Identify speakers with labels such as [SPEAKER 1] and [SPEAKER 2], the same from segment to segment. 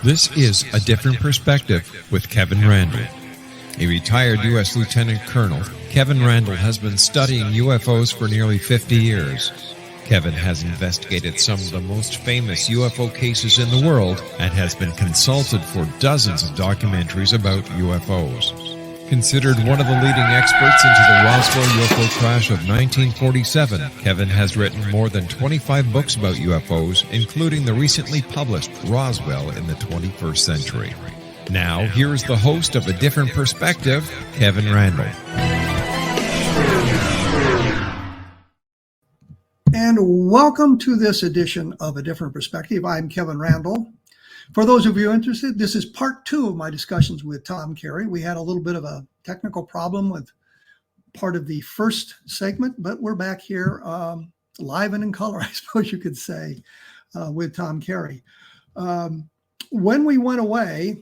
[SPEAKER 1] This is A Different Perspective with Kevin Randle. A retired U.S. Lieutenant Colonel, Kevin Randle has been studying UFOs for nearly 50 years. Kevin has investigated some of the most famous UFO cases in the world and has been consulted for dozens of documentaries about UFOs. Considered one of the leading experts into the Roswell UFO crash of 1947, Kevin has written more than 25 books about UFOs, including the recently published Roswell in the 21st Century. Now, here is the host of A Different Perspective, Kevin Randle.
[SPEAKER 2] And welcome to this edition of A Different Perspective. I'm Kevin Randle. For those of you interested, this is part 2 of my discussions with Tom Carey. We had a little bit of a technical problem with part of the first segment, but we're back here live and in color, I suppose you could say, with Tom Carey. When we went away,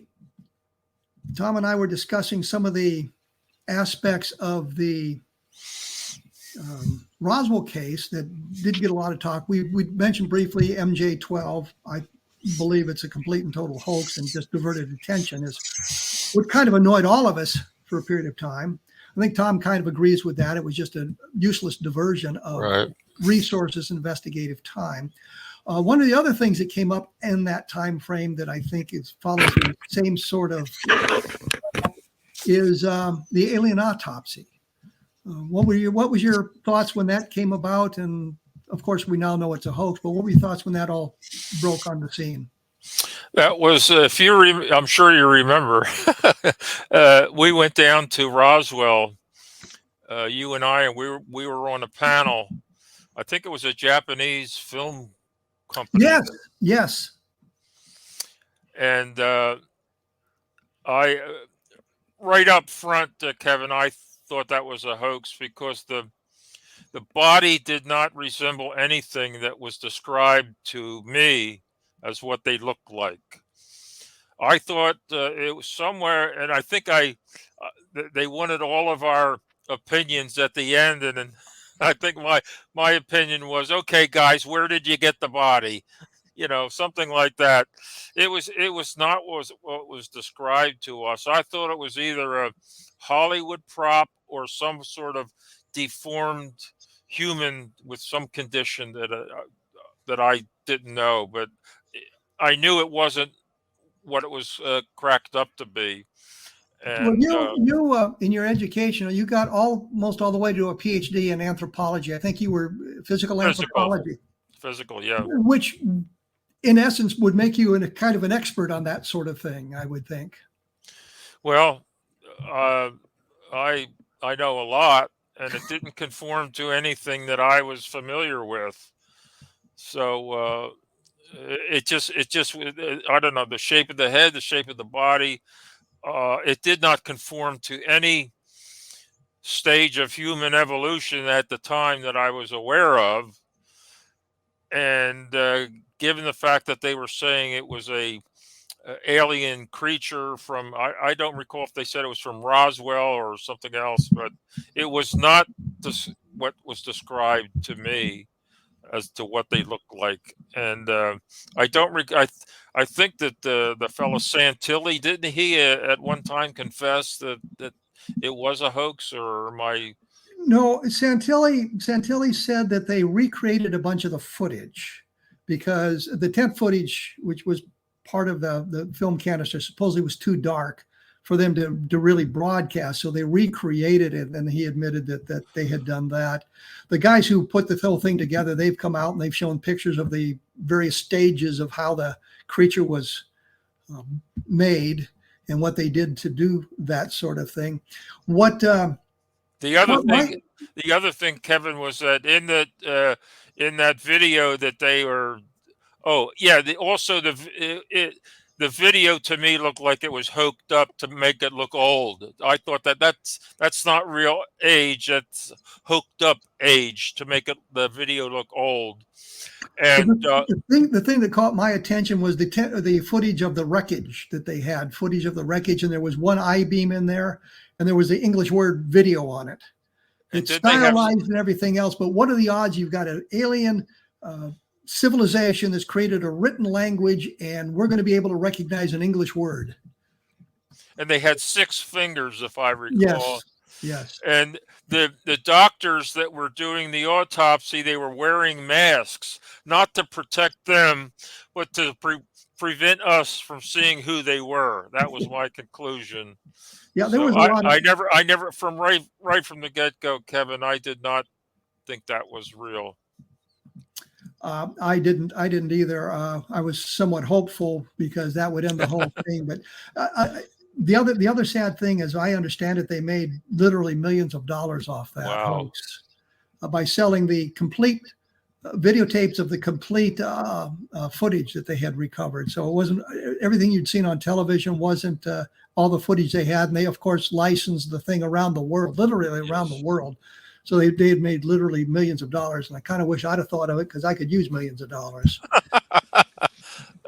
[SPEAKER 2] Tom and I were discussing some of the aspects of the Roswell case that did get a lot of talk. We mentioned briefly MJ-12. I believe it's a complete and total hoax and just diverted attention, is what kind of annoyed all of us for a period of time. I think Tom kind of agrees with that. It was just a useless diversion of resources, investigative time. One of the other things that came up in that time frame that I think follows the same sort of is the alien autopsy. What was your thoughts when that came about? And of course, we now know it's a hoax, but what were your thoughts when that all broke on the scene?
[SPEAKER 3] That was, I'm sure you remember, we went down to Roswell, you and I, and we were on a panel. I think it was a Japanese film company.
[SPEAKER 2] Yes.
[SPEAKER 3] And I, right up front, Kevin, I thought that was a hoax because the body did not resemble anything that was described to me as what they looked like. I thought it was somewhere, and I think they wanted all of our opinions at the end, and I think my opinion was, okay, guys, where did you get the body? You know, something like that. It was not what was described to us. I thought it was either a Hollywood prop or some sort of deformed human with some condition that I didn't know, but I knew it wasn't what it was cracked up to be. And
[SPEAKER 2] well, you in your education, you got almost all the way to a Ph.D. in anthropology. I think you were physical anthropology.
[SPEAKER 3] Physical, yeah.
[SPEAKER 2] Which, in essence, would make you a kind of an expert on that sort of thing, I would think.
[SPEAKER 3] Well, I know a lot, and it didn't conform to anything that I was familiar with. So it just I don't know, the shape of the head, the shape of the body, it did not conform to any stage of human evolution at the time that I was aware of. And given the fact that they were saying it was a alien creature from, I don't recall if they said it was from Roswell or something else, but it was not what was described to me as to what they looked like. And I think that the fellow Santilli, didn't he at one time confess that it was a hoax, or
[SPEAKER 2] No, Santilli said that they recreated a bunch of the footage because the tent footage, which was part of the film canister, supposedly was too dark for them to really broadcast. So they recreated it, and he admitted that they had done that. The guys who put the whole thing together, they've come out and they've shown pictures of the various stages of how the creature was made and what they did to do that sort of thing. The
[SPEAKER 3] other thing, Kevin, was that in that video that they were, the video to me looked like it was hooked up to make it look old. I thought that's not real age. That's hooked up age to make the video look old. And
[SPEAKER 2] the thing that caught my attention was the footage of the wreckage that they had, footage of the wreckage, and there was one I-beam in there, and there was the English word video on it. It's stylized and everything else, but what are the odds you've got an alien civilization that's created a written language, and we're going to be able to recognize an English word.
[SPEAKER 3] And they had 6 fingers, if I recall.
[SPEAKER 2] Yes, yes.
[SPEAKER 3] And the doctors that were doing the autopsy, they were wearing masks, not to protect them, but to prevent us from seeing who they were. That was my conclusion.
[SPEAKER 2] Yeah, there
[SPEAKER 3] So
[SPEAKER 2] was a lot of,
[SPEAKER 3] I never, from right from the get go, Kevin, I did not think that was real.
[SPEAKER 2] I didn't either. I was somewhat hopeful because that would end the whole thing. But the other sad thing, as I understand it, they made literally millions of dollars off that hoax by selling the complete videotapes of the complete footage that they had recovered. So it wasn't everything you'd seen on television, wasn't all the footage they had. And they, of course, licensed the thing around the world, literally around the world. So they had made literally millions of dollars. And I kind of wish I'd have thought of it because I could use millions of dollars.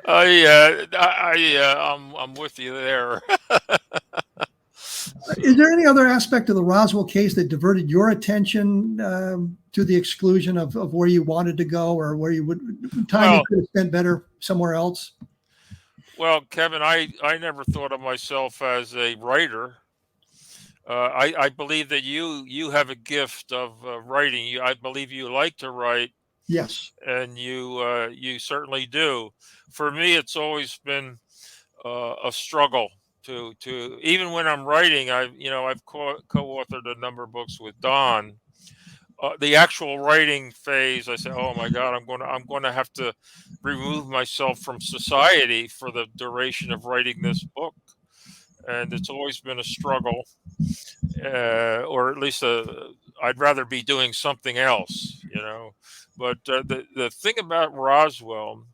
[SPEAKER 3] I'm with you there.
[SPEAKER 2] Is there any other aspect of the Roswell case that diverted your attention to the exclusion of where you wanted to go, or where you would you could have spent better somewhere else?
[SPEAKER 3] Well, Kevin, I never thought of myself as a writer. I believe that you have a gift of writing. I believe you like to write.
[SPEAKER 2] Yes,
[SPEAKER 3] and you certainly do. For me, it's always been a struggle to even when I'm writing. I've co-authored a number of books with Don. The actual writing phase, I say, oh my God, I'm going to have to remove myself from society for the duration of writing this book, and it's always been a struggle, or at least I'd rather be doing something else, But the thing about Roswell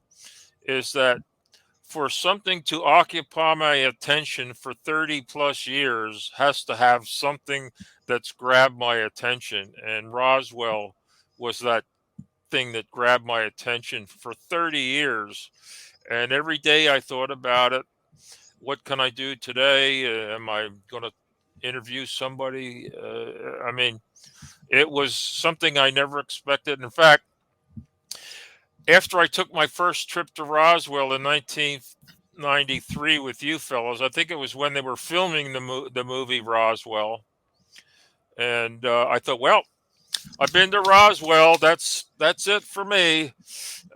[SPEAKER 3] is that for something to occupy my attention for 30 plus years has to have something that's grabbed my attention. And Roswell was that thing that grabbed my attention for 30 years. And every day I thought about it. What can I do today? Am I going to interview somebody? It was something I never expected. In fact, after I took my first trip to Roswell in 1993 with you fellows, I think it was when they were filming the movie Roswell, and I thought, well, I've been to Roswell. That's it for me,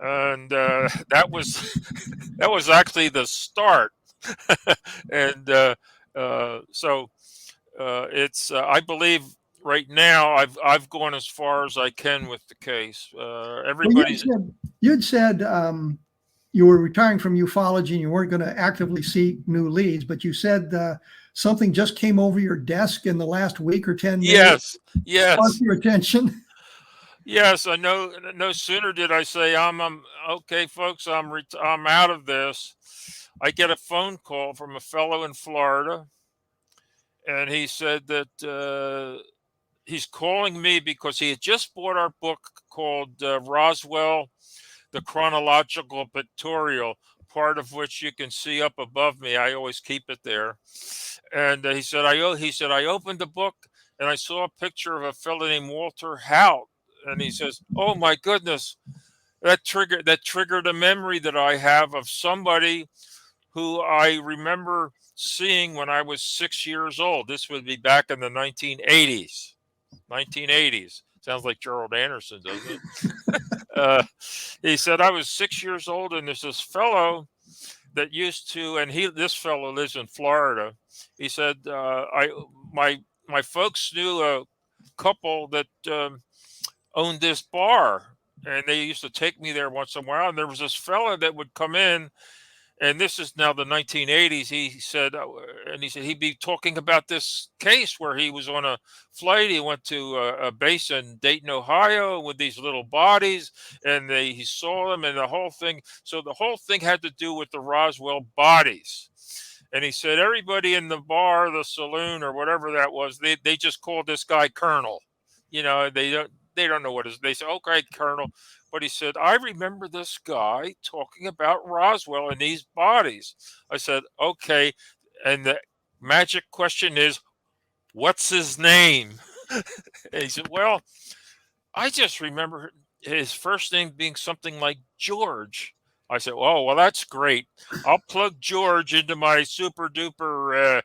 [SPEAKER 3] and that was actually the start, and so it's I believe. Right now, I've gone as far as I can with the case. Everybody's.
[SPEAKER 2] You'd said you were retiring from ufology and you weren't going to actively seek new leads, but you said something just came over your desk in the last week or 10 days.
[SPEAKER 3] Yes.
[SPEAKER 2] Caught your attention.
[SPEAKER 3] Yes, I know. No sooner did I say, "I'm okay, folks. I'm out of this." I get a phone call from a fellow in Florida, and he said that. He's calling me because he had just bought our book called Roswell, the Chronological Pictorial, part of which you can see up above me. I always keep it there. And he said, I opened the book and I saw a picture of a fellow named Walter Hout. And he says, oh my goodness, that triggered a memory that I have of somebody who I remember seeing when I was 6 years old. This would be back in the 1980s. 1980s. Sounds like Gerald Anderson, doesn't it? He said, I was 6 years old, and there's this fellow that used to, and this fellow lives in Florida. He said, my folks knew a couple that owned this bar, and they used to take me there once in a while. And there was this fellow that would come in, and this is now the 1980s. He said he'd be talking about this case where he was on a flight. He went to a base in Dayton, Ohio, with these little bodies, and he saw them, and the whole thing. So the whole thing had to do with the Roswell bodies. And he said everybody in the bar, the saloon, or whatever that was, they just called this guy Colonel. They don't know what it is. They say, okay, Colonel. But he said, I remember this guy talking about Roswell and these bodies. I said, okay. And the magic question is, what's his name? And he said, well, I just remember his first name being something like George. I said, "Oh, well, that's great. I'll plug George into my super duper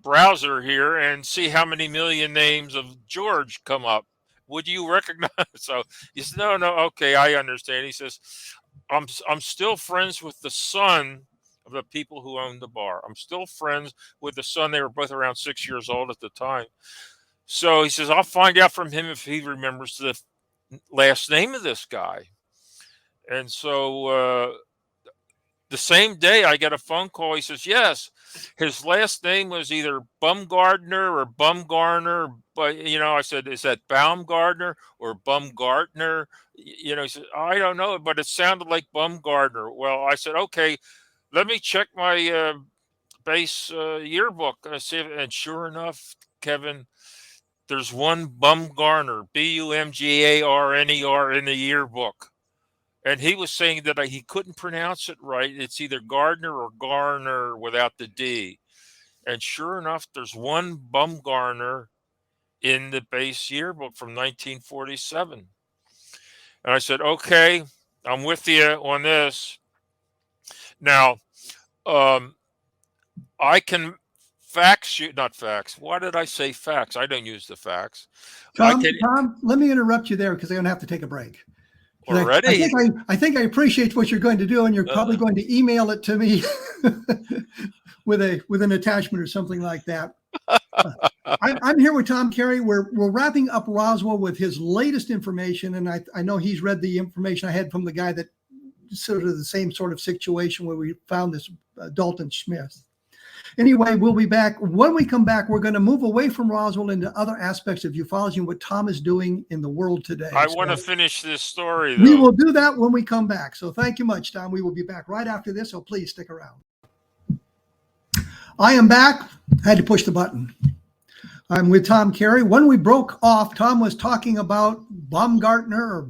[SPEAKER 3] browser here and see how many million names of George come up. Would you recognize?" So he said, "No, no, okay, I understand." He says, I'm still friends with the son of the people who owned the bar. I'm still friends with the son. They were both around 6 years old at the time. So he says, I'll find out from him if he remembers the last name of this guy. And so the same day I get a phone call. He says, yes, his last name was either Bumgardner or Bumgarner. But, I said, is that Baumgartner or Bumgartner? He said, I don't know, but it sounded like Bumgardner. Well, I said, okay, let me check my base yearbook. And sure enough, Kevin, there's one Bumgarner, Bumgarner in the yearbook. And he was saying that he couldn't pronounce it right. It's either Gardner or Garner without the D. And sure enough, there's one Bumgarner in the base yearbook from 1947. And I said, okay, I'm with you on this. Now, I can fax you, not fax. Why did I say fax? I don't use the fax.
[SPEAKER 2] Tom, let me interrupt you there because I'm going to have to take a break.
[SPEAKER 3] Already?
[SPEAKER 2] I think I appreciate what you're going to do, and you're probably going to email it to me with an attachment or something like that. I'm here with Tom Carey. We're wrapping up Roswell with his latest information, and I know he's read the information I had from the guy that sort of the same sort of situation where we found this Don Schmitt. Anyway, we'll be back. When we come back, we're going to move away from Roswell into other aspects of ufology and what Tom is doing in the world today.
[SPEAKER 3] I want to finish this story, though.
[SPEAKER 2] We will do that when we come back. So thank you much, Tom. We will be back right after this, so please stick around. I am back. I had to push the button. I'm with Tom Carey. When we broke off, Tom was talking about Baumgartner.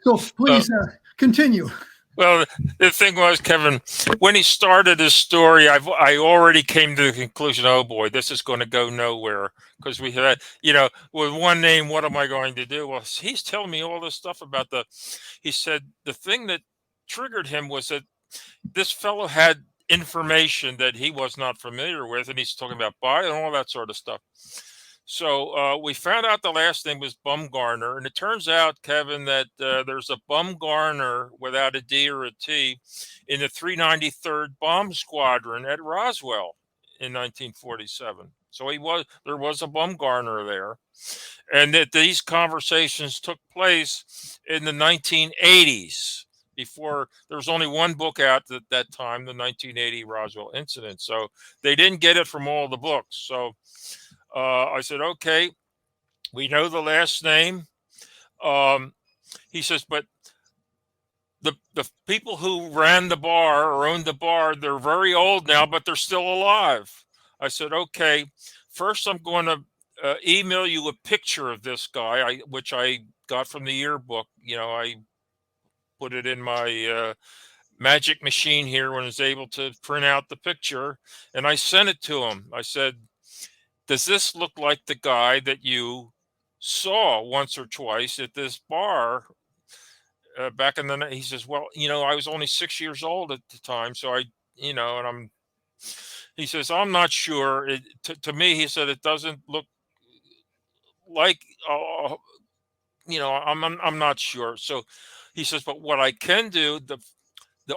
[SPEAKER 2] So please continue.
[SPEAKER 3] Well, the thing was, Kevin, when he started his story, I already came to the conclusion, oh boy, this is going to go nowhere, because we had, with one name, what am I going to do? Well, he's telling me all this stuff about he said the thing that triggered him was that this fellow had information that he was not familiar with, and he's talking about bio and all that sort of stuff. So we found out the last name was Bumgarner, and it turns out, Kevin, that there's a Bumgarner without a D or a T in the 393rd Bomb Squadron at Roswell in 1947. So there was a Bumgarner there, and that these conversations took place in the 1980s. Before there was only one book out at that time, the 1980 Roswell incident. So they didn't get it from all the books. So I said, okay, we know the last name. He says, but the people who ran the bar or owned the bar, they're very old now, but they're still alive. I said, okay, first I'm going to email you a picture of this guy, which I got from the yearbook. I put it in my magic machine here when I was able to print out the picture, and I sent it to him. I said, does this look like the guy that you saw once or twice at this bar back in the night? He says, well, I was only 6 years old at the time. So he says, I'm not sure. To me, he said, it doesn't look like, I'm not sure. So he says, but what I can do, the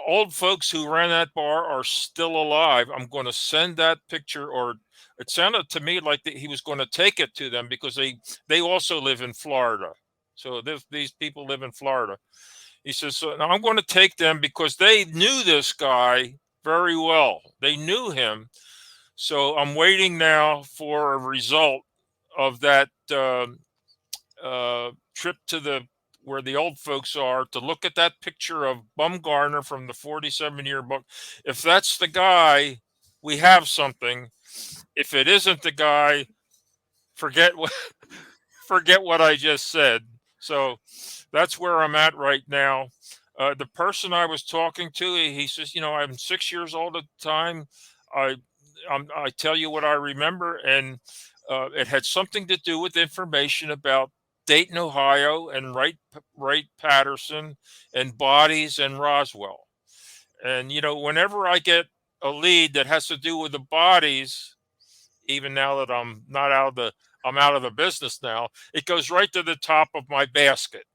[SPEAKER 3] old folks who ran that bar are still alive. I'm going to send that picture, or it sounded to me like he was going to take it to them because they also live in Florida. So these people live in Florida. He says, so now I'm going to take them because they knew this guy very well. They knew him. So I'm waiting now for a result of that trip to where the old folks are, to look at that picture of Bumgarner from the 47 yearbook. If that's the guy, we have something. If it isn't the guy, forget what I just said. So that's where I'm at right now. The person I was talking to, he says, I'm 6 years old at the time. I tell you what I remember, and it had something to do with information about Dayton, Ohio, and Wright Patterson, and bodies in Roswell. And whenever I get a lead that has to do with the bodies, even now that I'm out of the business now, it goes right to the top of my basket,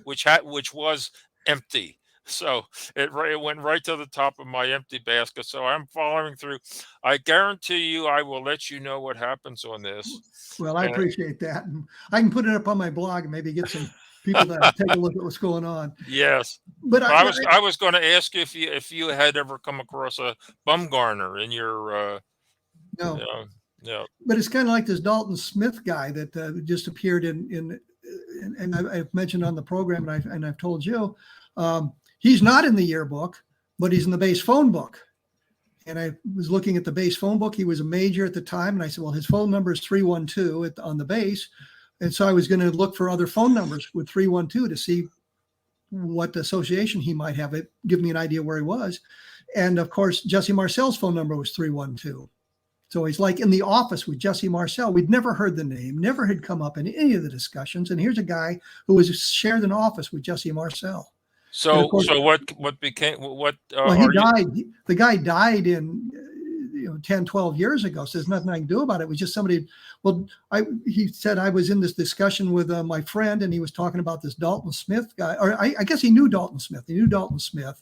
[SPEAKER 3] which was empty. So it went right to the top of my empty basket. So I'm following through. I guarantee you, I will let you know what happens on this.
[SPEAKER 2] Well, I appreciate that. And I can put it up on my blog and maybe get some people to take a look at what's going on.
[SPEAKER 3] Yes,
[SPEAKER 2] but
[SPEAKER 3] I was going to ask you if you had ever come across a Bumgarner in your
[SPEAKER 2] no.
[SPEAKER 3] Yeah.
[SPEAKER 2] But it's kind of like this Dalton Schmitt guy that just appeared and I've mentioned on the program, and I've told you, he's not in the yearbook, but he's in the base phone book. And I was looking at the base phone book. He was a major at the time, and I said, well, his phone number is 312 on the base. And so I was going to look for other phone numbers with 312 to see what association he might have. It give me an idea where he was. And of course, Jesse Marcel's phone number was 312. So he's like in the office with Jesse Marcel. We'd never heard the name, never had come up in any of the discussions. And here's a guy who was shared an office with Jesse Marcel.
[SPEAKER 3] So,
[SPEAKER 2] course,
[SPEAKER 3] what became what?
[SPEAKER 2] Well, he died. The guy died in 10, 12 years ago. So there's nothing I can do about it. It was just somebody. Well, he said I was in this discussion with my friend, and he was talking about this Dalton Schmitt guy, or I guess he knew Dalton Schmitt. He knew Dalton Schmitt,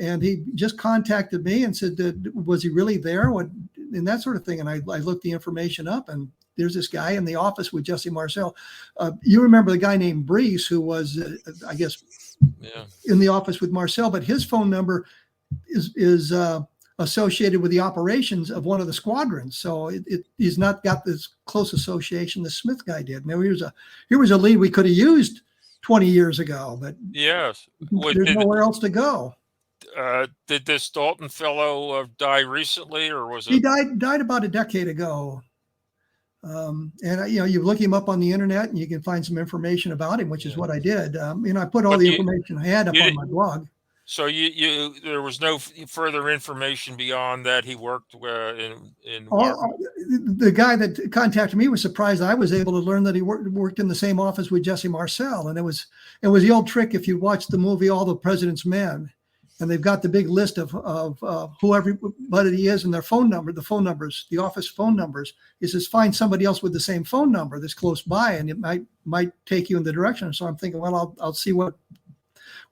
[SPEAKER 2] and he just contacted me and said, was he really there? What and that sort of thing. And I looked the information up, and there's this guy in the office with Jesse Marcel. You remember the guy named Brees, who was, I guess, in the office with Marcel, but his phone number is associated with the operations of one of the squadrons. So he's not got this close association the Smith guy did. Now here was a lead we could have used 20 years ago, but
[SPEAKER 3] yes,
[SPEAKER 2] there's nowhere else to go.
[SPEAKER 3] Did this Dalton fellow die recently, or was it?
[SPEAKER 2] He died about a decade ago. And you look him up on the internet and you can find some information about him, which is what I did. I put all the information I had up on my blog.
[SPEAKER 3] So there was no further information beyond that. He worked in
[SPEAKER 2] the guy that contacted me was surprised I was able to learn that he worked in the same office with Jesse Marcel. And it was the old trick. If you watch the movie All the President's Men, and they've got the big list of who everybody is and their phone number, the phone numbers, the office phone numbers. It says find somebody else with the same phone number that's close by, and it might take you in the direction. So I'm thinking, well, I'll see where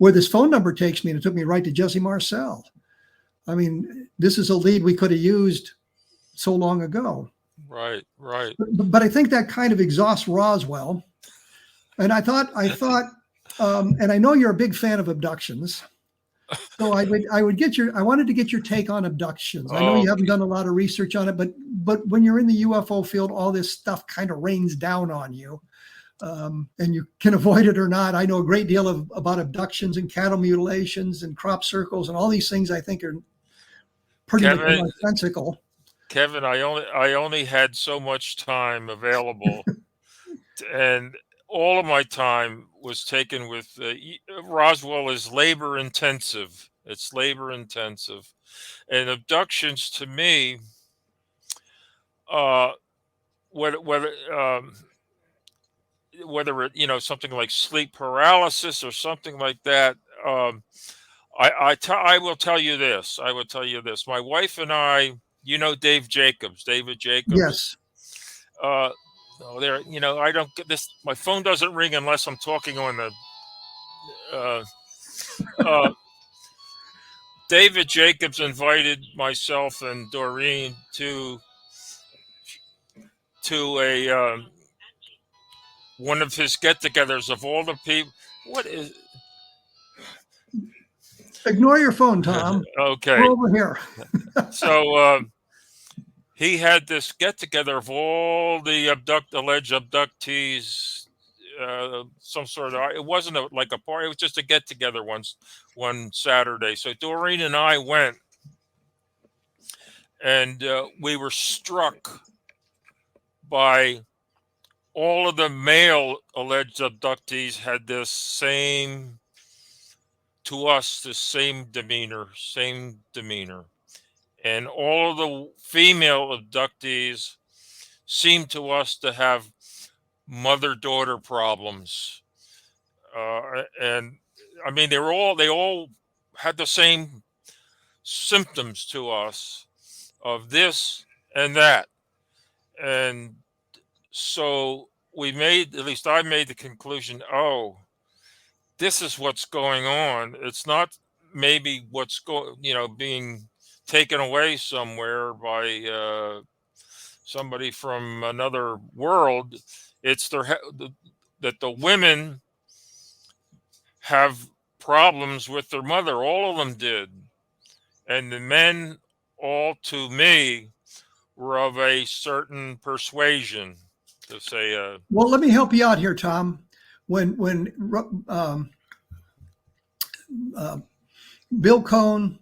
[SPEAKER 2] this phone number takes me, and it took me right to Jesse Marcel. I mean, this is a lead we could have used so long ago.
[SPEAKER 3] Right.
[SPEAKER 2] But I think that kind of exhausts Roswell. And I thought, and I know you're a big fan of abductions. So I wanted to get your take on abductions. I know you haven't done a lot of research on it, but when you're in the UFO field, all this stuff kind of rains down on you, and you can avoid it or not. I know a great deal about abductions and cattle mutilations and crop circles and all these things. I think are pretty nonsensical.
[SPEAKER 3] Kevin, I only had so much time available, and all of my time was taken with Roswell is labor intensive. It's labor intensive, and abductions to me, whether it something like sleep paralysis or something like that. I will tell you this. My wife and I, David Jacobs.
[SPEAKER 2] Yes.
[SPEAKER 3] I don't get this. My phone doesn't ring unless I'm talking on the. David Jacobs invited myself and Doreen to a one of his get-togethers of all the people. What is?
[SPEAKER 2] Ignore your phone, Tom.
[SPEAKER 3] Okay.
[SPEAKER 2] We're over here.
[SPEAKER 3] So. He had this get-together of all the alleged abductees, some sort of. It wasn't like a party; it was just a get-together one Saturday. So Doreen and I went, and we were struck by all of the male alleged abductees had the same demeanor. And all of the female abductees seemed to us to have mother-daughter problems. And I mean, they all had the same symptoms to us of this and that. And so at least I made the conclusion, oh, this is what's going on. It's not maybe being taken away somewhere by somebody from another world. It's that the women have problems with their mother. All of them did. And the men, all to me, were of a certain persuasion, to say.
[SPEAKER 2] Well, let me help you out here, Tom. When Bill Cohn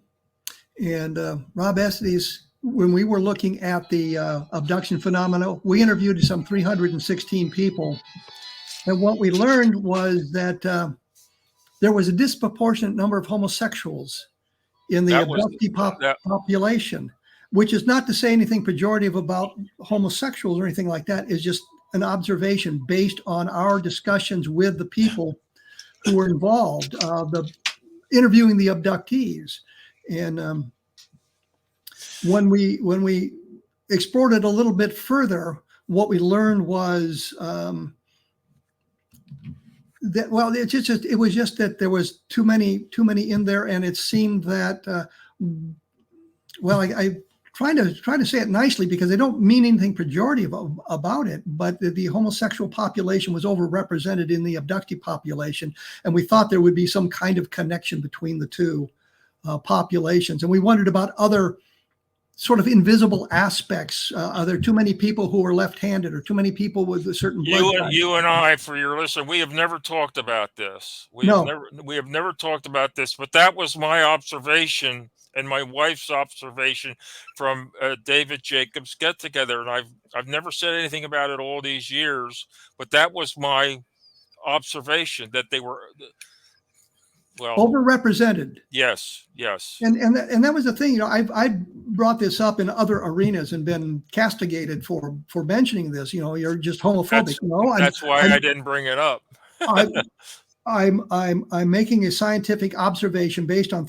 [SPEAKER 2] and Rob Estes, when we were looking at the abduction phenomena, we interviewed some 316 people. And what we learned was that there was a disproportionate number of homosexuals in the abductee population, which is not to say anything pejorative about homosexuals or anything like that. It's just an observation based on our discussions with the people who were involved, interviewing the abductees. And when we explored it a little bit further, what we learned was it was just that there was too many in there, and it seemed that I trying to say it nicely because they don't mean anything pejorative about it, but the homosexual population was overrepresented in the abductee population, and we thought there would be some kind of connection between the two populations, and we wondered about other sort of invisible aspects. Are there too many people who are left-handed, or too many people with a certain blood type?
[SPEAKER 3] You and I, for your listener, we have never talked about this. We have never talked about this, but that was my observation and my wife's observation from David Jacobs' get-together. And I've never said anything about it all these years, but that was my observation, that they were
[SPEAKER 2] overrepresented.
[SPEAKER 3] Yes.
[SPEAKER 2] And that was the thing. I brought this up in other arenas and been castigated for mentioning this. You're just homophobic.
[SPEAKER 3] That's why I didn't bring it up.
[SPEAKER 2] I'm making a scientific observation based on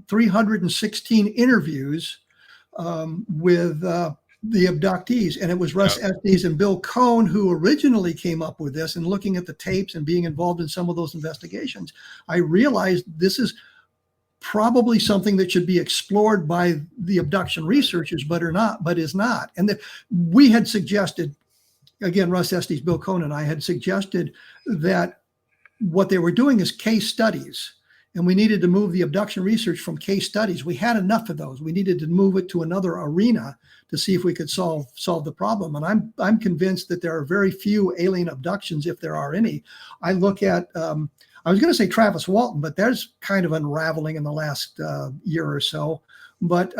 [SPEAKER 2] 316 interviews with the abductees, and it was Russ Estes and Bill Cohn who originally came up with this. And looking at the tapes and being involved in some of those investigations, I realized this is probably something that should be explored by the abduction researchers, but is not. And we had suggested, again, Russ Estes, Bill Cohn, and I had suggested that what they were doing is case studies. And we needed to move the abduction research from case studies. We had enough of those. We needed to move it to another arena to see if we could solve the problem. And I'm convinced that there are very few alien abductions, if there are any. I look at, I was going to say Travis Walton, but there's kind of unraveling in the last year or so. But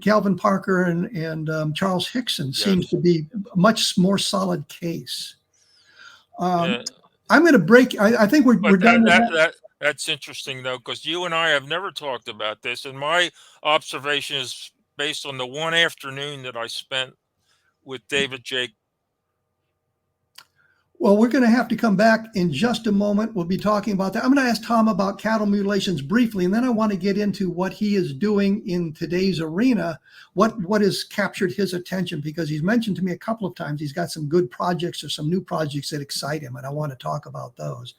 [SPEAKER 2] Calvin Parker and Charles Hickson seems to be a much more solid case. I'm going to break. I think we're done with that.
[SPEAKER 3] That's interesting, though, because you and I have never talked about this. And my observation is based on the one afternoon that I spent with David Jake.
[SPEAKER 2] Well, we're going to have to come back in just a moment. We'll be talking about that. I'm going to ask Tom about cattle mutilations briefly, and then I want to get into what he is doing in today's arena, what has captured his attention, because he's mentioned to me a couple of times he's got some good projects or some new projects that excite him, and I want to talk about those.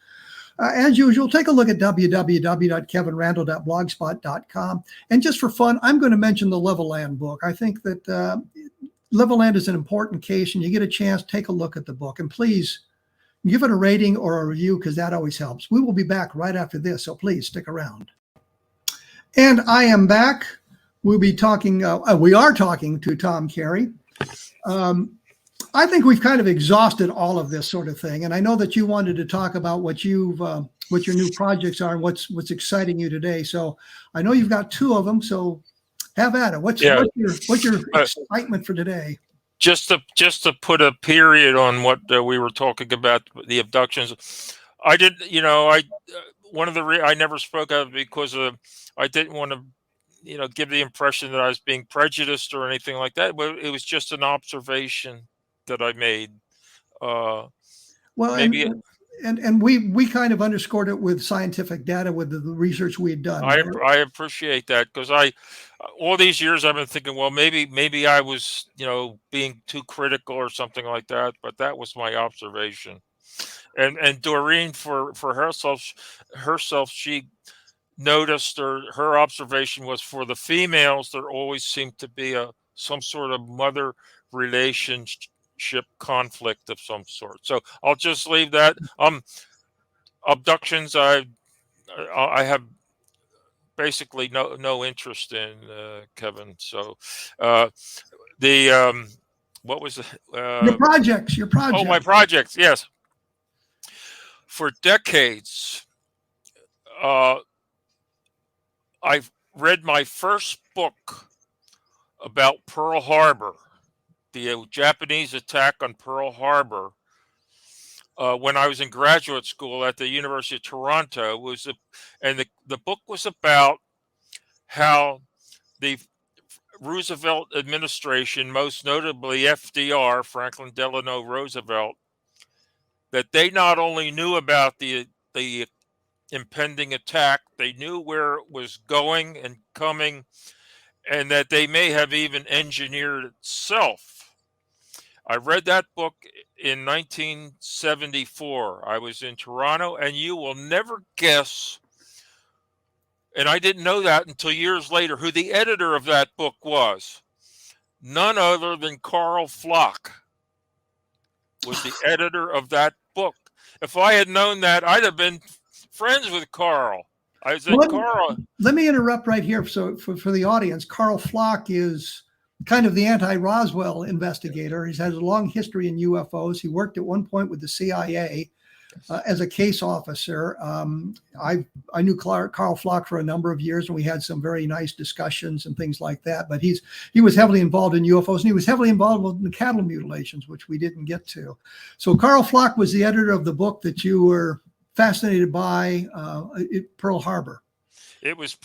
[SPEAKER 2] As usual, take a look at www.kevinrandle.blogspot.com. And just for fun, I'm going to mention the Leveland book. I think that Leveland is an important case, and you get a chance, take a look at the book. And please give it a rating or a review, because that always helps. We will be back right after this, so please stick around. And I am back. We'll be talking, we are talking to Tom Carey. I think we've kind of exhausted all of this sort of thing, and I know that you wanted to talk about what your new projects are and what's exciting you today. So I know you've got two of them. So have at it. What's your excitement for today?
[SPEAKER 3] Just to put a period on what we were talking about, the abductions. I did, I never spoke of it because I didn't want to give the impression that I was being prejudiced or anything like that. But it was just an observation that I made.
[SPEAKER 2] Well,
[SPEAKER 3] Maybe
[SPEAKER 2] and we kind of underscored it with scientific data with the research we had done.
[SPEAKER 3] I appreciate that, because all these years I've been thinking, well, maybe I was being too critical or something like that, but that was my observation. And Doreen, for herself, she noticed, or her observation was, for the females there always seemed to be some sort of mother relationship conflict of some sort. So I'll just leave that. Abductions, I have basically no interest in, Kevin. So the what was
[SPEAKER 2] your projects?
[SPEAKER 3] Oh, my projects, yes. For decades, I've read my first book about Pearl Harbor, the Japanese attack on Pearl Harbor, when I was in graduate school at the University of Toronto. And the book was about how the Roosevelt administration, most notably FDR, Franklin Delano Roosevelt, that they not only knew about the impending attack, they knew where it was going and coming, and that they may have even engineered itself. I read that book in 1974. I was in Toronto, and you will never guess, and I didn't know that until years later, who the editor of that book was. None other than Carl Flock was the editor of that book. If I had known that, I'd have been friends with Carl. I said, Carl.
[SPEAKER 2] Let me interrupt right here. So for the audience, Carl Flock is kind of the anti-Roswell investigator. He's had a long history in UFOs. He worked at one point with the CIA as a case officer. I knew Carl Flock for a number of years, and we had some very nice discussions and things like that. But he was heavily involved in UFOs, and he was heavily involved in cattle mutilations, which we didn't get to. So Carl Flock was the editor of the book that you were fascinated by, Pearl Harbor.
[SPEAKER 3] It was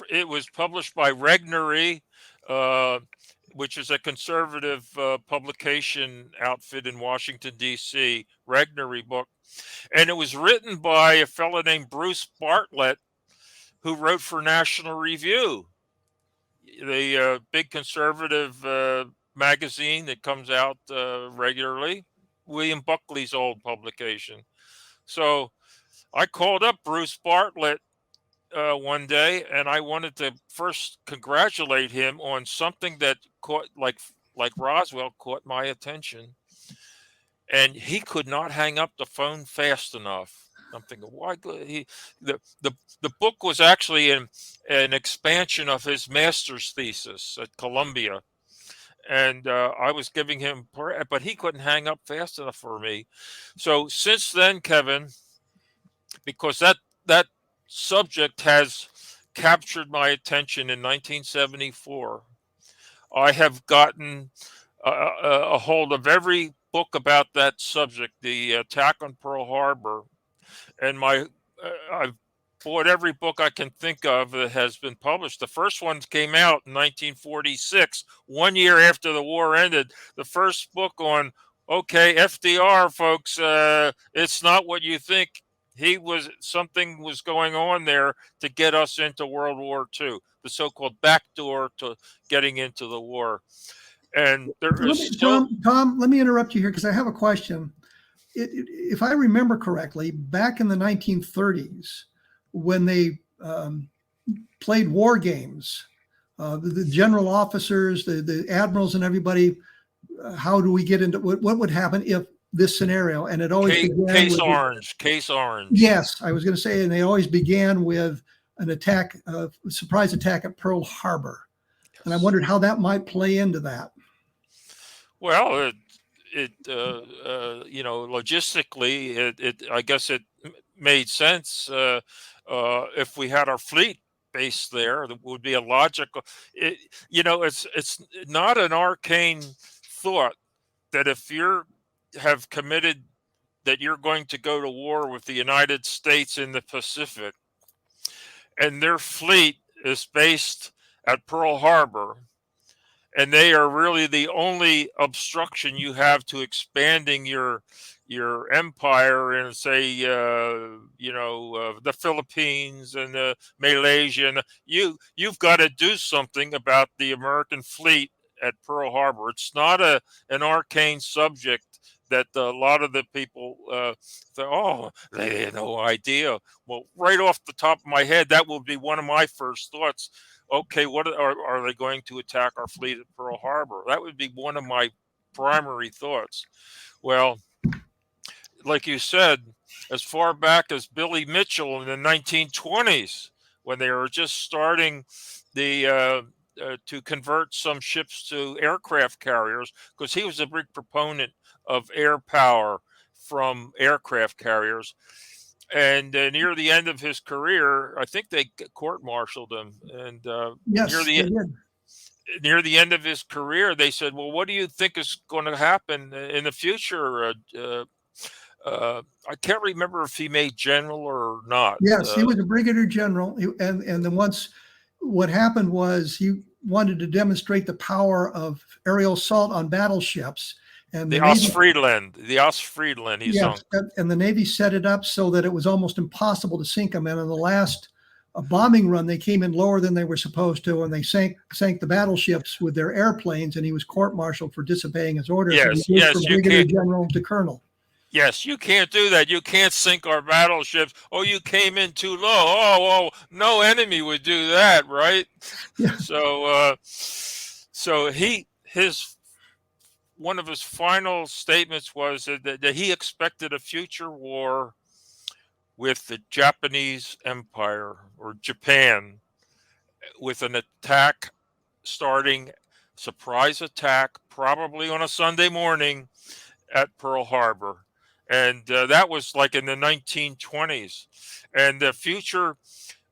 [SPEAKER 3] published by Regnery, which is a conservative publication outfit in Washington, D.C., Regnery book. And it was written by a fellow named Bruce Bartlett, who wrote for National Review, the big conservative magazine that comes out regularly, William Buckley's old publication. So I called up Bruce Bartlett one day, and I wanted to first congratulate him on something that caught, like Roswell, caught my attention. And he could not hang up the phone fast enough. I'm thinking, why? The book was actually an expansion of his master's thesis at Columbia, and I was giving him, but he couldn't hang up fast enough for me. So since then, Kevin, because that subject has captured my attention in 1974, I have gotten a hold of every book about that subject, the attack on Pearl Harbor, and I've bought every book I can think of that has been published. The first one came out in 1946, 1 year after the war ended. The first book on, okay, FDR, folks, it's not what you think. Something was going on there to get us into World War II, the so-called backdoor to getting into the war. And
[SPEAKER 2] Tom, let me interrupt you here because I have a question. If I remember correctly, back in the 1930s, when they played war games, the general officers, the admirals, and everybody, how do we get into what would happen if this scenario? And it always began
[SPEAKER 3] Case
[SPEAKER 2] with
[SPEAKER 3] Orange.
[SPEAKER 2] Yes, I was going to say, and they always began with an attack, a surprise attack at Pearl Harbor. Yes. And I wondered how that might play into that.
[SPEAKER 3] Well, logistically, I guess it made sense. If we had our fleet based there, that would be a logical. It's not an arcane thought that if have committed that you're going to go to war with the United States in the Pacific, and their fleet is based at Pearl Harbor, and they are really the only obstruction you have to expanding your empire in, say, the Philippines and Malaysia. And you've got to do something about the American fleet at Pearl Harbor. It's not an arcane subject that a lot of the people say, oh, they had no idea. Well, right off the top of my head, that would be one of my first thoughts. Okay, what are they going to attack our fleet at Pearl Harbor? That would be one of my primary thoughts. Well, like you said, as far back as Billy Mitchell in the 1920s, when they were just starting to convert some ships to aircraft carriers, because he was a big proponent of air power from aircraft carriers. And near the end of his career, I think they court-martialed him. And
[SPEAKER 2] Yes, they did.
[SPEAKER 3] Near the end of his career, they said, "Well, what do you think is going to happen in the future?" I can't remember if he made general or not.
[SPEAKER 2] Yes, he was a brigadier general, and then what happened was he wanted to demonstrate the power of aerial assault on battleships. And
[SPEAKER 3] the Ostfriedland, he sunk.
[SPEAKER 2] And the Navy set it up so that it was almost impossible to sink them. And in the last bombing run, they came in lower than they were supposed to, and they sank the battleships with their airplanes. And he was court-martialed for disobeying his orders.
[SPEAKER 3] Yes,
[SPEAKER 2] so from brigadier general to colonel.
[SPEAKER 3] Yes, you can't do that. You can't sink our battleships. Oh, you came in too low. Oh, no enemy would do that, right?
[SPEAKER 2] Yeah.
[SPEAKER 3] So one of his final statements was that he expected a future war with the Japanese Empire, or Japan, with an attack starting, surprise attack, probably on a Sunday morning at Pearl Harbor. And that was like in the 1920s. And the future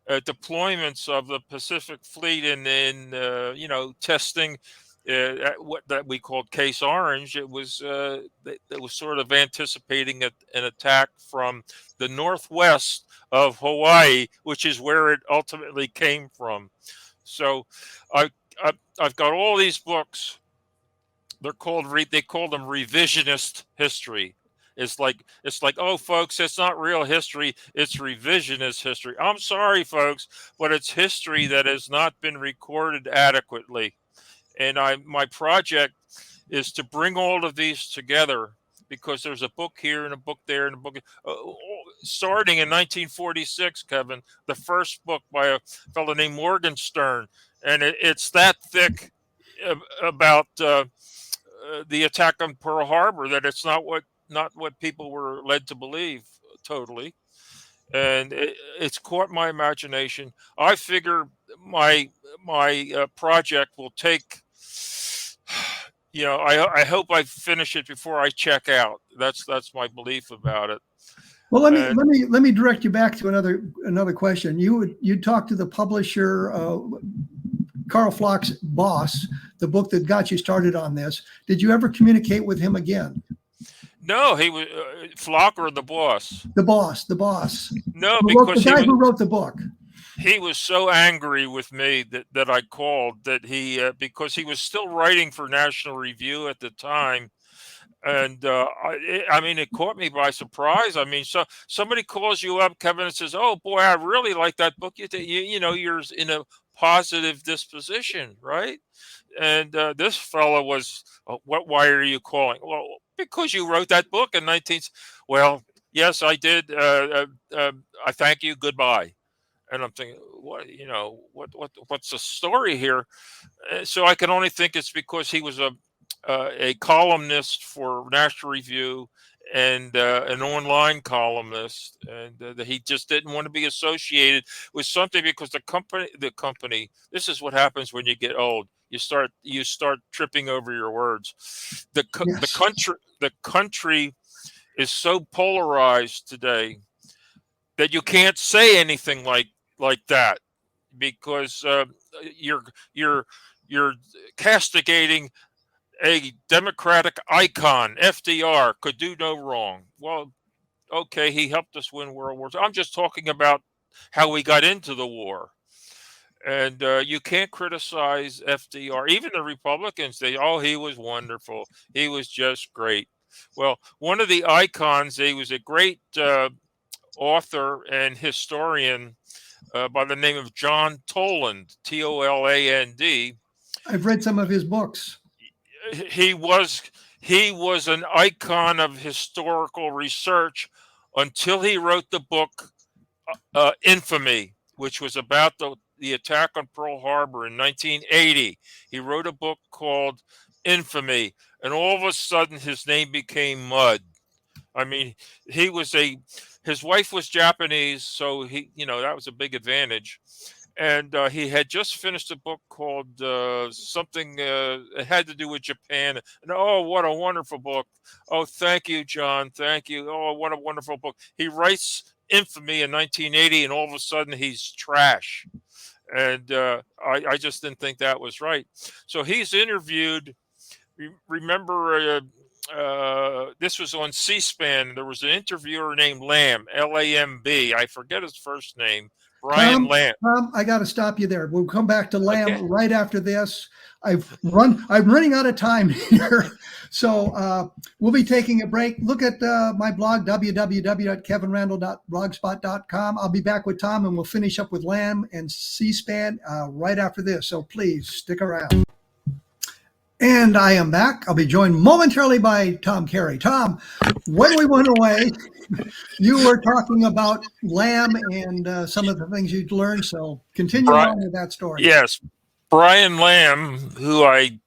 [SPEAKER 3] deployments of the Pacific Fleet in testing what that we called Case Orange, it was sort of anticipating an attack from the northwest of Hawaii, which is where it ultimately came from. So I've got all these books. They call them revisionist history. It's like, oh, folks, it's not real history. It's revisionist history. I'm sorry, folks, but it's history that has not been recorded adequately. And my project is to bring all of these together, because there's a book here and a book there and a book starting in 1946, Kevin, the first book by a fellow named Morgenstern. And it's that thick about the attack on Pearl Harbor that it's not what people were led to believe totally. And it's caught my imagination. I figure my project will take, I hope I finish it before I check out. That's my belief about it.
[SPEAKER 2] Well, let me direct you back to another question. You talked to the publisher, Carl Flock's boss, the book that got you started on this. Did you ever communicate with him again?
[SPEAKER 3] No, he was Flock or the boss.
[SPEAKER 2] The boss.
[SPEAKER 3] No, because
[SPEAKER 2] the guy who wrote the book.
[SPEAKER 3] He was so angry with me that I called, that because he was still writing for National Review at the time. And it caught me by surprise. I mean, so somebody calls you up, Kevin, and says, "Oh boy, I really like that book. You're in a positive disposition, right?" And this fellow was, why are you calling? Well, because you wrote that book in 19. Well, yes, I did. I thank you. Goodbye. And I'm thinking, what's the story here? So I can only think it's because he was a columnist for National Review and an online columnist, and that he just didn't want to be associated with something, because the company. This is what happens when you get old. You start tripping over your words. The country is so polarized today that you can't say anything like that, because you're castigating a Democratic icon. FDR could do no wrong. Well, okay, he helped us win World War II. I'm just talking about how we got into the war. And you can't criticize FDR. Even the Republicans, he was wonderful. He was just great. Well, one of the icons, he was a great author and historian by the name of John Toland, Toland.
[SPEAKER 2] I've read some of his books.
[SPEAKER 3] He was an icon of historical research until he wrote the book Infamy, which was about the attack on Pearl Harbor in 1980. He wrote a book called Infamy, and all of a sudden his name became mud. I mean, his wife was Japanese, so that was a big advantage. And he had just finished a book called something it had to do with Japan. And oh, what a wonderful book! Oh, thank you, John. Thank you. Oh, what a wonderful book. He writes Infamy in 1980, and all of a sudden he's trash. And I just didn't think that was right. So he's interviewed. Remember, this was on C-SPAN. There was an interviewer named Lamb, Lamb. I forget his first name. Brian Lamb.
[SPEAKER 2] Tom, I got to stop you there. We'll come back to Lamb right after this. I'm running out of time here. So we'll be taking a break. Look at my blog, www.kevinrandle.blogspot.com. I'll be back with Tom, and we'll finish up with Lamb and C-SPAN right after this. So please stick around. And I am back. I'll be joined momentarily by Tom Carey. Tom, when we went away, you were talking about Lamb and some of the things you'd learned. So continue on with that story.
[SPEAKER 3] Yes. Brian Lamb, who I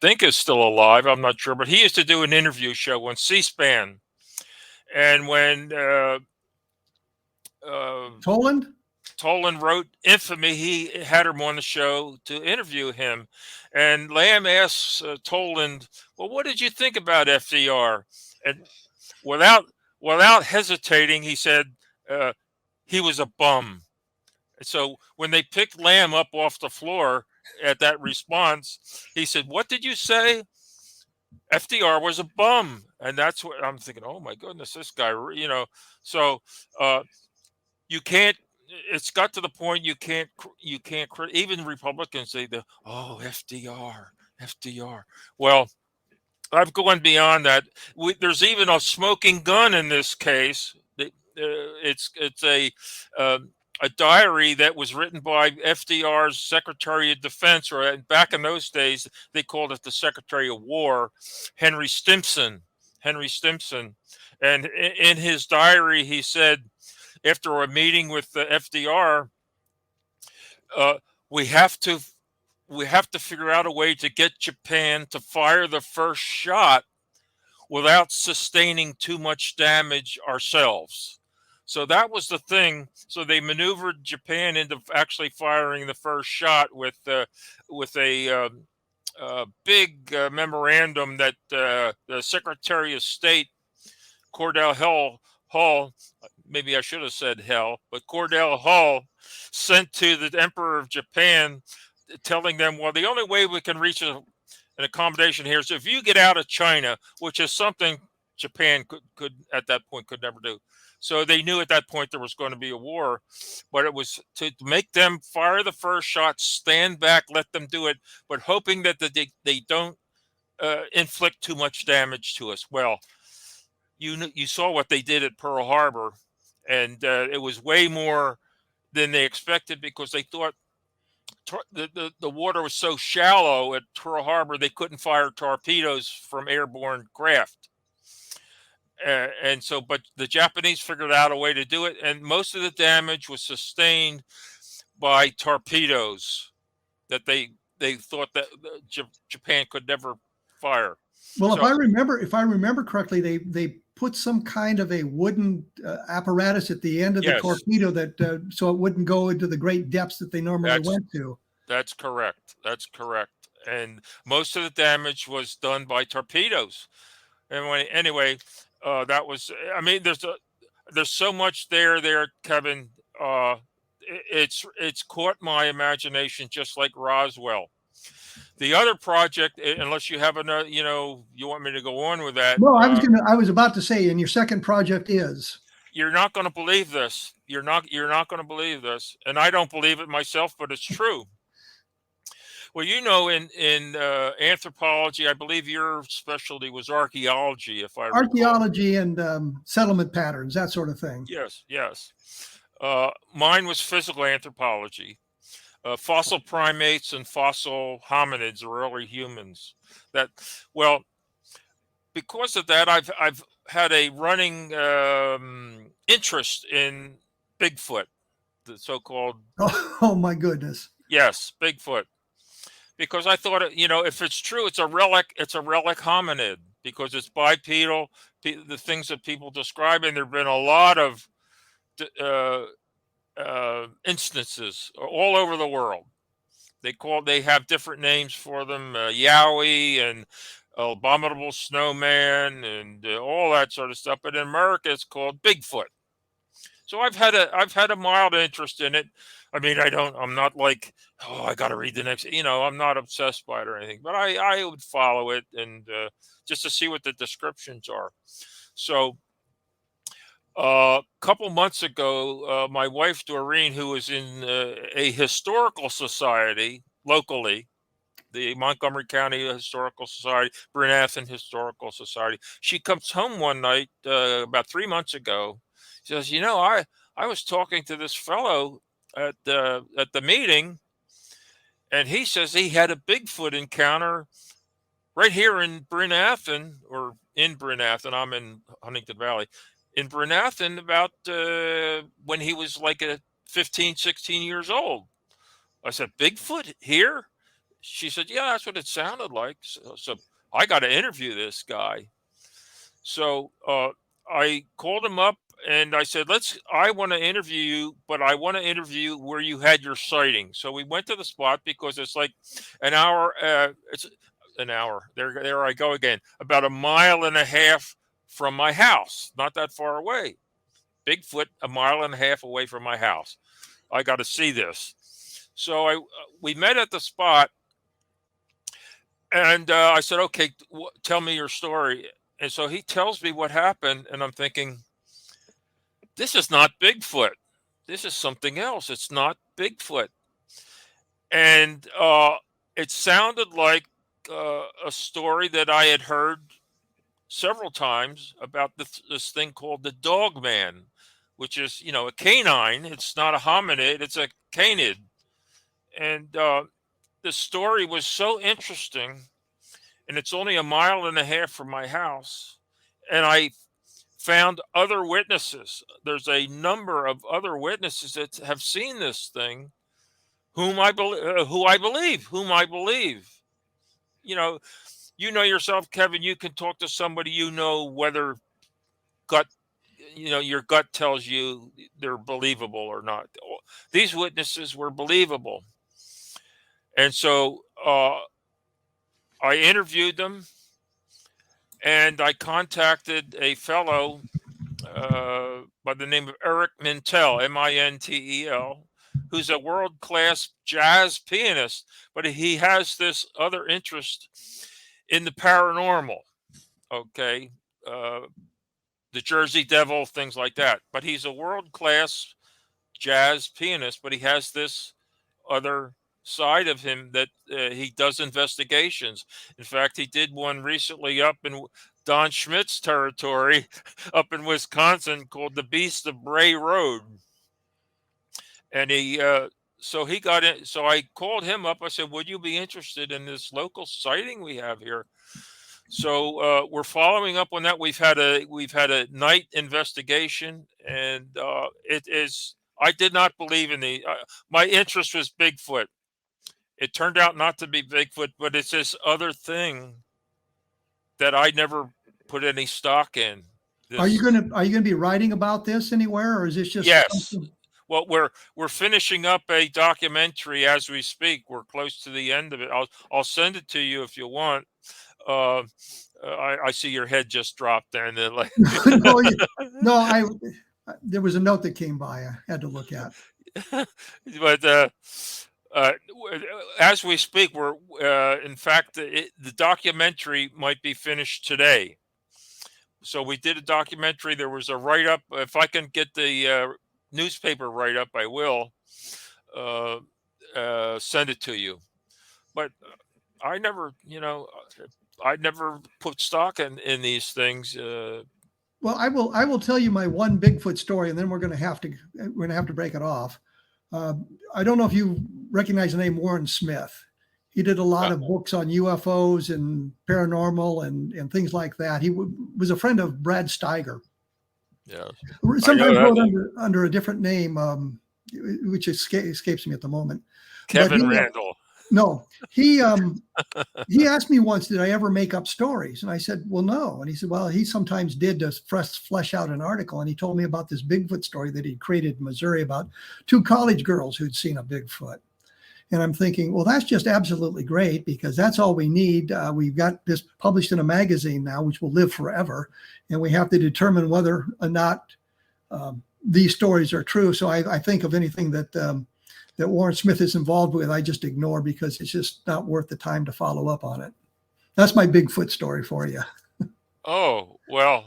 [SPEAKER 3] think is still alive, I'm not sure, but he used to do an interview show on C-SPAN. And when Toland wrote Infamy, he had him on the show to interview him. And Lamb asks Toland, well, what did you think about FDR? And without hesitating, he said he was a bum. So when they picked Lamb up off the floor at that response, he said, what did you say? FDR was a bum. And that's what I'm thinking, oh, my goodness, this guy, So you can't. It's got to the point you can't even Republicans say FDR. Well, I've gone beyond that. There's even a smoking gun in this case. It's a diary that was written by FDR's Secretary of Defense, or back in those days they called it the Secretary of War, Henry Stimson. And in his diary he said, after a meeting with the FDR, we have to figure out a way to get Japan to fire the first shot without sustaining too much damage ourselves. So that was the thing. So they maneuvered Japan into actually firing the first shot with a big memorandum that the Secretary of State, Cordell Hull, maybe I should have said hell, but Cordell Hull sent to the Emperor of Japan, telling them, well, the only way we can reach an accommodation here is if you get out of China, which is something Japan could at that point could never do. So they knew at that point there was going to be a war, but it was to make them fire the first shot, stand back, let them do it, but hoping that they don't inflict too much damage to us. Well, you saw what they did at Pearl Harbor, and it was way more than they expected, because they thought the water was so shallow at Pearl Harbor they couldn't fire torpedoes from airborne craft. And so, but the Japanese figured out a way to do it, and most of the damage was sustained by torpedoes that they thought that Japan could never fire.
[SPEAKER 2] Well, so, if I remember correctly, they put some kind of a wooden apparatus at the end of the torpedo that so it wouldn't go into the great depths that they normally went to.
[SPEAKER 3] That's correct. And most of the damage was done by torpedoes. Anyway, that was. I mean, there's so much there, Kevin. It's caught my imagination, just like Roswell. The other project, unless you have another, you want me to go on with that.
[SPEAKER 2] No, I was about to say, and your second project is.
[SPEAKER 3] you're not going to believe this. You're not going to believe this, and I don't believe it myself, but it's true. Well, in anthropology, I believe your specialty was archaeology, if I recall.
[SPEAKER 2] Archaeology and settlement patterns, that sort of thing.
[SPEAKER 3] Yes, yes. Mine was physical anthropology, fossil primates and fossil hominids or early humans. Because of that, I've had a running interest in Bigfoot, the so-called.
[SPEAKER 2] Oh my goodness!
[SPEAKER 3] Yes, Bigfoot. Because I thought, if it's true, it's a relic. It's a relic hominid because it's bipedal. The things that people describe, and there've been a lot of instances all over the world. They have different names for them, Yowie and abominable snowman and all that sort of stuff. But in America, it's called Bigfoot. So I've had a mild interest in it. I mean, I'm not like, oh, I got to read the next, I'm not obsessed by it or anything, but I would follow it and just to see what the descriptions are. So a couple months ago, my wife, Doreen, who was in a historical society locally, the Montgomery County Historical Society, Bryn Athyn Historical Society, she comes home one night about 3 months ago. She says, I was talking to this fellow at the meeting, and he says he had a Bigfoot encounter right here in Bryn Athyn, or in Bryn Athyn. I'm in Huntington Valley. In Bryn Athyn, about when he was like 15, 16 years old. I said, Bigfoot here? She said, yeah, that's what it sounded like. So I got to interview this guy. So I called him up and I said, I want to interview you, but I want to interview where you had your sighting. So we went to the spot because it's like an hour. It's an hour. There I go again. About a mile and a half from my house, not that far away. Bigfoot, a mile and a half away from my house. I got to see this. So we met at the spot, and I said, okay, tell me your story. And so he tells me what happened, and I'm thinking, this is not Bigfoot. This is something else. It's not Bigfoot. And it sounded like a story that I had heard several times about this thing called the dog man, which is, a canine. It's not a hominid. It's a canid. And the story was so interesting, and it's only a mile and a half from my house. And I found other witnesses. There's a number of other witnesses that have seen this thing, whom I believe. You know yourself, Kevin. You can talk to somebody, whether your gut tells you they're believable or not. These witnesses were believable. And so I interviewed them, and I contacted a fellow by the name of Eric Mintel, Mintel, who's a world-class jazz pianist, but he has this other interest in the paranormal, okay? The Jersey Devil, things like that. But he's a world-class jazz pianist, but he has this other side of him that he does investigations. In fact, he did one recently up in Don Schmitt's territory up in Wisconsin called the Beast of Bray Road. And so he got in. So I called him up. I said, would you be interested in this local sighting we have here? So we're following up on that. We've had a night investigation, and it is. I did not believe in my interest was Bigfoot. It turned out not to be Bigfoot, but it's this other thing that I never put any stock in.
[SPEAKER 2] Are you gonna be writing about this anywhere, or is this just?
[SPEAKER 3] Yes. Well, we're finishing up a documentary as we speak. We're close to the end of it. I'll send it to you if you want. I see your head just dropped there, and then like
[SPEAKER 2] no, there was a note that came by. I had to look at.
[SPEAKER 3] But as we speak, we're in fact the documentary might be finished today. so we did a documentary. There was a write-up. If I can get the newspaper write-up, I will send it to you. But I never, I never put stock in these things.
[SPEAKER 2] Well, I will tell you my one Bigfoot story, and then we're going to have to break it off. I don't know if you recognize the name Warren Smith. He did a lot of books on UFOs and paranormal and things like that. He was a friend of Brad Steiger.
[SPEAKER 3] Yeah.
[SPEAKER 2] Sometimes wrote under a different name, which escapes me at the moment.
[SPEAKER 3] Kevin Randle.
[SPEAKER 2] No, he asked me once, did I ever make up stories? And I said, well, no. And he said, well, he sometimes did to flesh out an article. And he told me about this Bigfoot story that he created in Missouri about 2 college girls who'd seen a Bigfoot. And I'm thinking, well, that's just absolutely great, because that's all we need. We've got this published in a magazine now, which will live forever. And we have to determine whether or not these stories are true. So I think of anything that Warren Smith is involved with, I just ignore, because it's just not worth the time to follow up on it. That's my Bigfoot story for you. Oh,
[SPEAKER 3] well,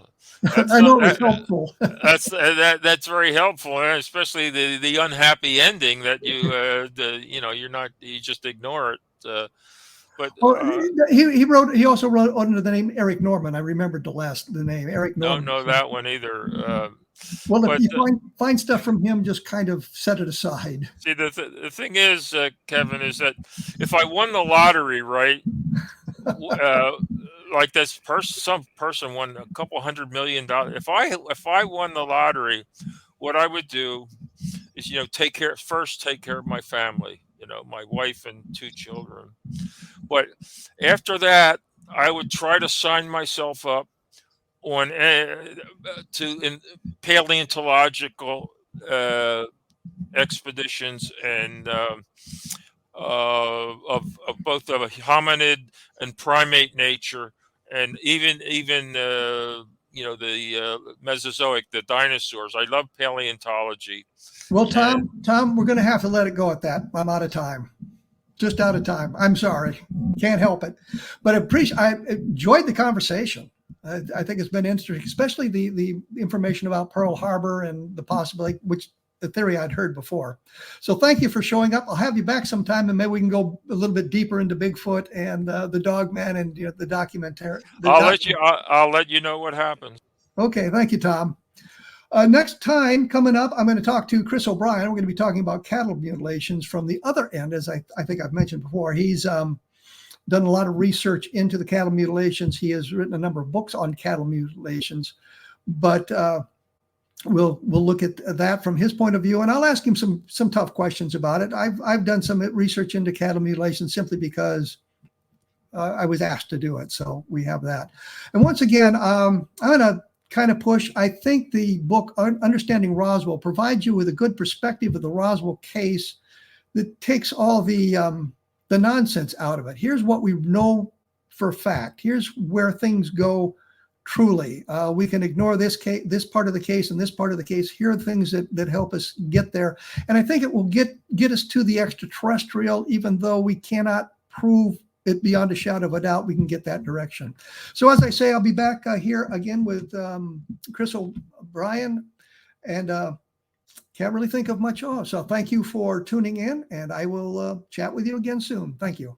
[SPEAKER 2] I know it was helpful.
[SPEAKER 3] that's very helpful, especially the unhappy ending that you just ignore it. But
[SPEAKER 2] he also wrote under the name Eric Norman. I remembered the name Eric Norman.
[SPEAKER 3] Don't know that one either.
[SPEAKER 2] Well, if you find stuff from him, just kind of set it aside.
[SPEAKER 3] See, the thing is, Kevin, is that if I won the lottery, right, like this some person won a couple $100 million. If I won the lottery, what I would do is, take care of my family, my wife and 2 children. But after that, I would try to sign myself up on in paleontological expeditions and of both of a hominid and primate nature, and even the Mesozoic, the dinosaurs. I love paleontology.
[SPEAKER 2] Well, Tom, we're going to have to let it go at that. I'm out of time. Just out of time. I'm sorry. Can't help it. But I enjoyed the conversation. I think it's been interesting, especially the information about Pearl Harbor and the possibility, which the theory I'd heard before. So thank you for showing up. I'll have you back sometime, and maybe we can go a little bit deeper into Bigfoot and the Dogman and the documentary.
[SPEAKER 3] I'll let you know what happens.
[SPEAKER 2] Okay, thank you, Tom. Next time coming up, I'm going to talk to Chris O'Brien. We're going to be talking about cattle mutilations from the other end, as I think I've mentioned before. He's done a lot of research into the cattle mutilations. He has written a number of books on cattle mutilations, but we'll look at that from his point of view, and I'll ask him some tough questions about it. I've done some research into cattle mutilations simply because I was asked to do it, so we have that. And once again, I'm going to kind of push. I think the book Understanding Roswell provides you with a good perspective of the Roswell case that takes all the nonsense out of it. Here's what we know for a fact. Here's where things go truly. We can ignore this part of the case and this part of the case. Here are the things that help us get there. And I think it will get us to the extraterrestrial, even though we cannot prove it beyond a shadow of a doubt. We can get that direction. So as I say, I'll be back here again with Chris O'Brien, and can't really think of much. So thank you for tuning in, and I will chat with you again soon. Thank you.